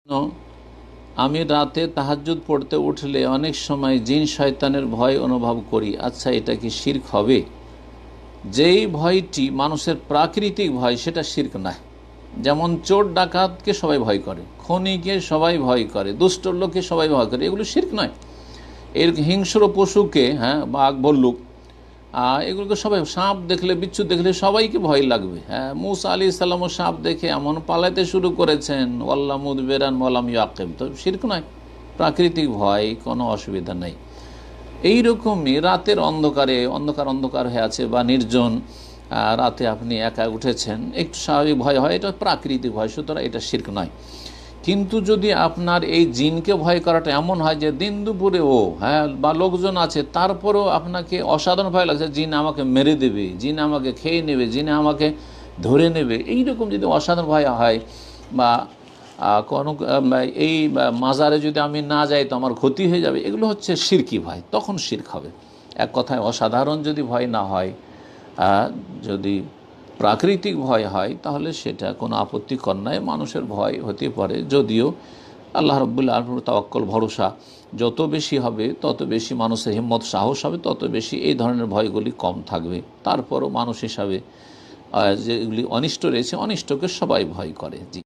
ন, আমি রাতে তাহাজ্জুদ পড়তে উঠলে অনেক সময় জিন শয়তানের ভয় অনুভব করি। আচ্ছা, এটা কি শিরক হবে? যেই ভয়টি মানুষের প্রাকৃতিক ভয় সেটা শিরক নয়। যেমন চোর ডাকাতকে সবাই ভয় করে, খনিকে সবাই ভয় করে, দুষ্ট লোককে সবাই ভয় করে, এগুলো শিরক নয়। এর হিংস্র পশুকে, হ্যাঁ, বাঘ ভল্লুক, এগুলোকে সবাই, সাপ দেখলে, বিচ্ছু দেখলে সবাইকে ভয় লাগবে। হ্যাঁ, মুসা আলী ইসলামও সাপ দেখে এমন পালাতে শুরু করেছেন, ওয়াল্লাহ মুদবেরান ওয়ালাম ইয়াকিব। তো শিরক নয়, প্রাকৃতিক ভয়, কোনো অসুবিধা নেই। এইরকমই রাতের অন্ধকারে, অন্ধকার হয়ে আছে বা নির্জন রাতে আপনি একা উঠেছেন, একটু স্বাভাবিক ভয় হয়, এটা প্রাকৃতিক ভয়, সুতরাং এটা শিরক নয়। কিন্তু যদি আপনার এই জিনকে ভয় করাটা এমন হয় যে দিন দুপুরেও, হ্যাঁ, বা লোকজন আছে তারপরেও আপনাকে অসাধারণ ভয় লাগছে, জিন আমাকে মেরে দেবে, জিন আমাকে খেয়ে নেবে, জিন আমাকে ধরে নেবে, এইরকম যদি অসাধারণ ভয় হয়, বা কোনো এই মাজারে যদি আমি না যাই তো আমার ক্ষতি হয়ে যাবে, এগুলো হচ্ছে শিরকি ভয়, তখন শিরক হবে। এক কথায় অসাধারণ যদি ভয় না হয়, যদি প্রাকৃতিক ভয় হয়, তাহলে সেটা কোনো আপত্তিকর নয়। মানুষের ভয় হতে পারে, যদিও আল্লাহ রাব্বুল আলামিনের তাওয়াক্কুল, ভরসা যত বেশি হবে তত বেশি মানুষের হিম্মত, সাহস হবে, তত বেশি এই ধরনের ভয়গুলি কম থাকবে। তারপরও মানুষ হিসাবে যেগুলি অনিষ্ট রয়েছে, অনিষ্টকে সবাই ভয় করে। জি।